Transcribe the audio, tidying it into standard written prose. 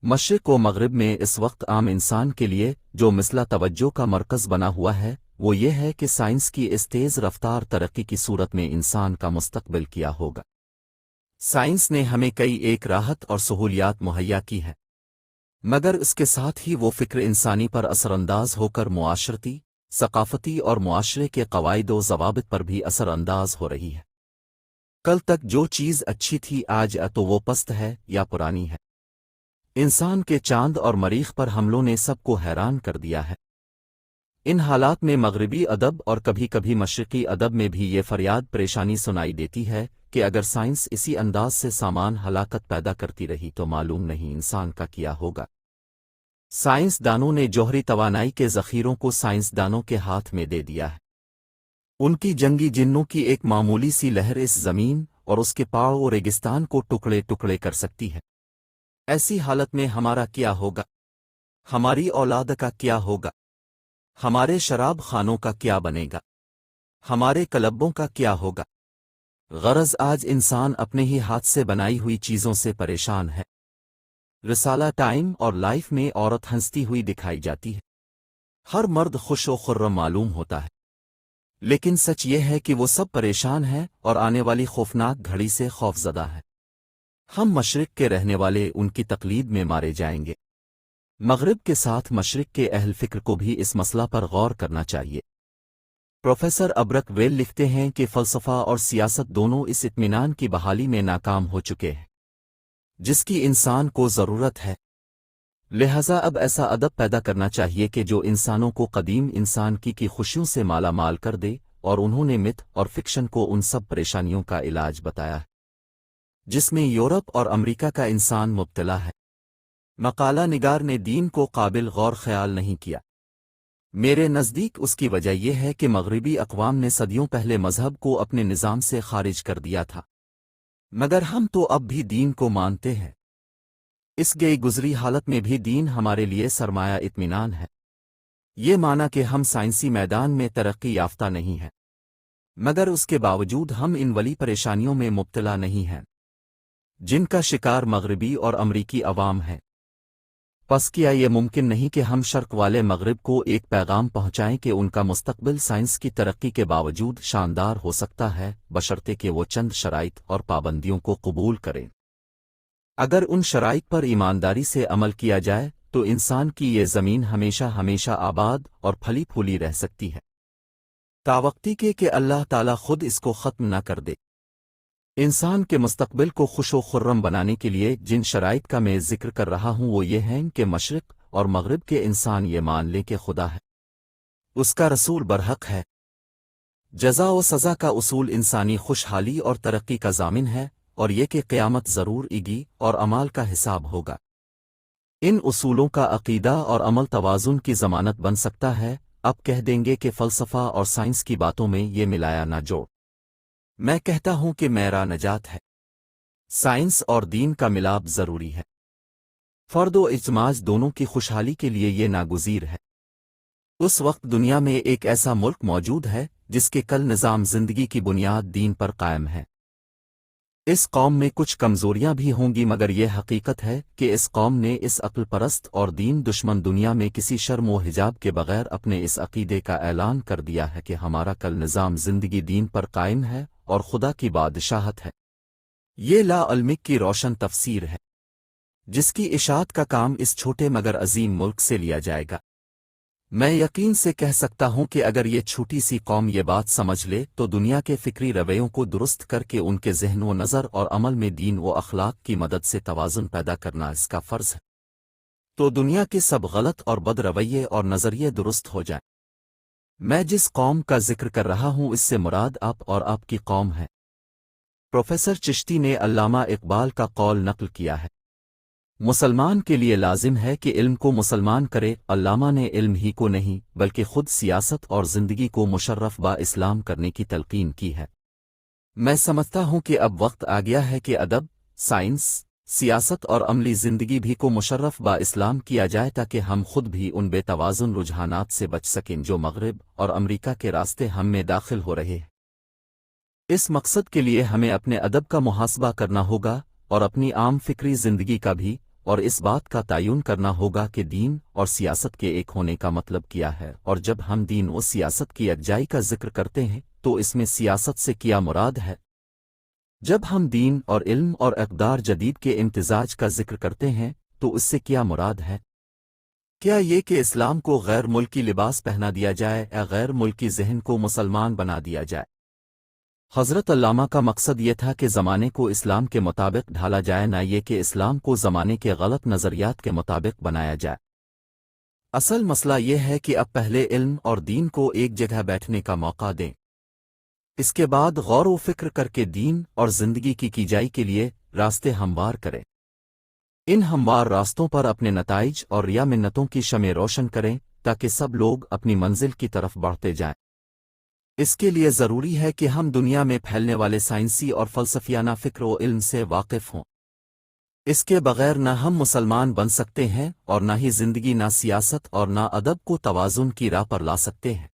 مشرق و مغرب میں اس وقت عام انسان کے لیے جو مثلا توجہ کا مرکز بنا ہوا ہے وہ یہ ہے کہ سائنس کی اس تیز رفتار ترقی کی صورت میں انسان کا مستقبل کیا ہوگا۔ سائنس نے ہمیں کئی ایک راحت اور سہولیات مہیا کی ہے، مگر اس کے ساتھ ہی وہ فکر انسانی پر اثر انداز ہو کر معاشرتی، ثقافتی اور معاشرے کے قواعد و ضوابط پر بھی اثر انداز ہو رہی ہے۔ کل تک جو چیز اچھی تھی آج یا تو وہ پست ہے یا پرانی ہے۔ انسان کے چاند اور مریخ پر حملوں نے سب کو حیران کر دیا ہے۔ ان حالات میں مغربی ادب اور کبھی کبھی مشرقی ادب میں بھی یہ فریاد پریشانی سنائی دیتی ہے کہ اگر سائنس اسی انداز سے سامان ہلاکت پیدا کرتی رہی تو معلوم نہیں انسان کا کیا ہوگا۔ سائنس دانوں نے جوہری توانائی کے ذخیروں کو سائنس دانوں کے ہاتھ میں دے دیا ہے۔ ان کی جنگی جنوں کی ایک معمولی سی لہر اس زمین اور اس کے پاڑ و ریگستان کو ٹکڑے ٹکڑے کر سکتی ہے۔ ایسی حالت میں ہمارا کیا ہوگا؟ ہماری اولاد کا کیا ہوگا؟ ہمارے شراب خانوں کا کیا بنے گا؟ ہمارے کلبوں کا کیا ہوگا؟ غرض آج انسان اپنے ہی ہاتھ سے بنائی ہوئی چیزوں سے پریشان ہے۔ رسالہ ٹائم اور لائف میں عورت ہنستی ہوئی دکھائی جاتی ہے، ہر مرد خوش و خرم معلوم ہوتا ہے، لیکن سچ یہ ہے کہ وہ سب پریشان ہیں اور آنے والی خوفناک گھڑی سے خوف زدہ ہے۔ ہم مشرق کے رہنے والے ان کی تقلید میں مارے جائیں گے۔ مغرب کے ساتھ مشرق کے اہل فکر کو بھی اس مسئلہ پر غور کرنا چاہیے۔ پروفیسر ابرک ویل لکھتے ہیں کہ فلسفہ اور سیاست دونوں اس اطمینان کی بحالی میں ناکام ہو چکے ہیں جس کی انسان کو ضرورت ہے، لہذا اب ایسا ادب پیدا کرنا چاہیے کہ جو انسانوں کو قدیم انسان کی خوشیوں سے مالا مال کر دے، اور انہوں نے مت اور فکشن کو ان سب پریشانیوں کا علاج بتایا ہے جس میں یورپ اور امریکہ کا انسان مبتلا ہے۔ مقالہ نگار نے دین کو قابل غور خیال نہیں کیا۔ میرے نزدیک اس کی وجہ یہ ہے کہ مغربی اقوام نے صدیوں پہلے مذہب کو اپنے نظام سے خارج کر دیا تھا، مگر ہم تو اب بھی دین کو مانتے ہیں۔ اس گئی گزری حالت میں بھی دین ہمارے لیے سرمایہ اطمینان ہے۔ یہ مانا کہ ہم سائنسی میدان میں ترقی یافتہ نہیں ہیں، مگر اس کے باوجود ہم ان ولی پریشانیوں میں مبتلا نہیں ہیں جن کا شکار مغربی اور امریکی عوام ہیں۔ پس کیا یہ ممکن نہیں کہ ہم شرق والے مغرب کو ایک پیغام پہنچائیں کہ ان کا مستقبل سائنس کی ترقی کے باوجود شاندار ہو سکتا ہے، بشرطے کہ وہ چند شرائط اور پابندیوں کو قبول کریں۔ اگر ان شرائط پر ایمانداری سے عمل کیا جائے تو انسان کی یہ زمین ہمیشہ ہمیشہ آباد اور پھلی پھولی رہ سکتی ہے، تاوقتی کہ اللہ تعالیٰ خود اس کو ختم نہ کر دے۔ انسان کے مستقبل کو خوش و خرم بنانے کے لیے جن شرائط کا میں ذکر کر رہا ہوں وہ یہ ہیں کہ مشرق اور مغرب کے انسان یہ مان لیں کہ خدا ہے، اس کا رسول برحق ہے، جزا و سزا کا اصول انسانی خوشحالی اور ترقی کا ضامن ہے، اور یہ کہ قیامت ضرور آئے اور اعمال کا حساب ہوگا۔ ان اصولوں کا عقیدہ اور عمل توازن کی ضمانت بن سکتا ہے۔ اب کہہ دیں گے کہ فلسفہ اور سائنس کی باتوں میں یہ ملایا نہ جوڑ۔ میں کہتا ہوں کہ میرا نجات ہے، سائنس اور دین کا ملاپ ضروری ہے، فرد و اجتماع دونوں کی خوشحالی کے لیے یہ ناگزیر ہے۔ اس وقت دنیا میں ایک ایسا ملک موجود ہے جس کے کل نظام زندگی کی بنیاد دین پر قائم ہے۔ اس قوم میں کچھ کمزوریاں بھی ہوں گی، مگر یہ حقیقت ہے کہ اس قوم نے اس عقل پرست اور دین دشمن دنیا میں کسی شرم و حجاب کے بغیر اپنے اس عقیدے کا اعلان کر دیا ہے کہ ہمارا کل نظام زندگی دین پر قائم ہے اور خدا کی بادشاہت ہے۔ یہ لا علمک کی روشن تفسیر ہے جس کی اشاعت کا کام اس چھوٹے مگر عظیم ملک سے لیا جائے گا۔ میں یقین سے کہہ سکتا ہوں کہ اگر یہ چھوٹی سی قوم یہ بات سمجھ لے تو دنیا کے فکری رویوں کو درست کر کے ان کے ذہن و نظر اور عمل میں دین و اخلاق کی مدد سے توازن پیدا کرنا اس کا فرض ہے، تو دنیا کے سب غلط اور بد رویے اور نظریے درست ہو جائیں۔ میں جس قوم کا ذکر کر رہا ہوں اس سے مراد آپ اور آپ کی قوم ہے۔ پروفیسر چشتی نے علامہ اقبال کا قول نقل کیا ہے، مسلمان کے لیے لازم ہے کہ علم کو مسلمان کرے۔ علامہ نے علم ہی کو نہیں بلکہ خود سیاست اور زندگی کو مشرف با اسلام کرنے کی تلقین کی ہے۔ میں سمجھتا ہوں کہ اب وقت آ گیا ہے کہ ادب، سائنس، سیاست اور عملی زندگی بھی کو مشرف با اسلام کیا جائے تاکہ ہم خود بھی ان بے توازن رجحانات سے بچ سکیں جو مغرب اور امریکہ کے راستے ہم میں داخل ہو رہے ہیں۔ اس مقصد کے لیے ہمیں اپنے ادب کا محاسبہ کرنا ہوگا اور اپنی عام فکری زندگی کا بھی، اور اس بات کا تعین کرنا ہوگا کہ دین اور سیاست کے ایک ہونے کا مطلب کیا ہے، اور جب ہم دین و سیاست کی یکجائی کا ذکر کرتے ہیں تو اس میں سیاست سے کیا مراد ہے؟ جب ہم دین اور علم اور اقدار جدید کے امتزاج کا ذکر کرتے ہیں تو اس سے کیا مراد ہے؟ کیا یہ کہ اسلام کو غیر ملکی لباس پہنا دیا جائے یا غیر ملکی ذہن کو مسلمان بنا دیا جائے؟ حضرت علامہ کا مقصد یہ تھا کہ زمانے کو اسلام کے مطابق ڈھالا جائے، نہ یہ کہ اسلام کو زمانے کے غلط نظریات کے مطابق بنایا جائے۔ اصل مسئلہ یہ ہے کہ اب پہلے علم اور دین کو ایک جگہ بیٹھنے کا موقع دیں، اس کے بعد غور و فکر کر کے دین اور زندگی کی کیجائی کے لیے راستے ہموار کریں۔ ان ہموار راستوں پر اپنے نتائج اور ریا منتوں کی شمع روشن کریں تاکہ سب لوگ اپنی منزل کی طرف بڑھتے جائیں۔ اس کے لیے ضروری ہے کہ ہم دنیا میں پھیلنے والے سائنسی اور فلسفیانہ فکر و علم سے واقف ہوں۔ اس کے بغیر نہ ہم مسلمان بن سکتے ہیں اور نہ ہی زندگی، نہ سیاست اور نہ ادب کو توازن کی راہ پر لا سکتے ہیں۔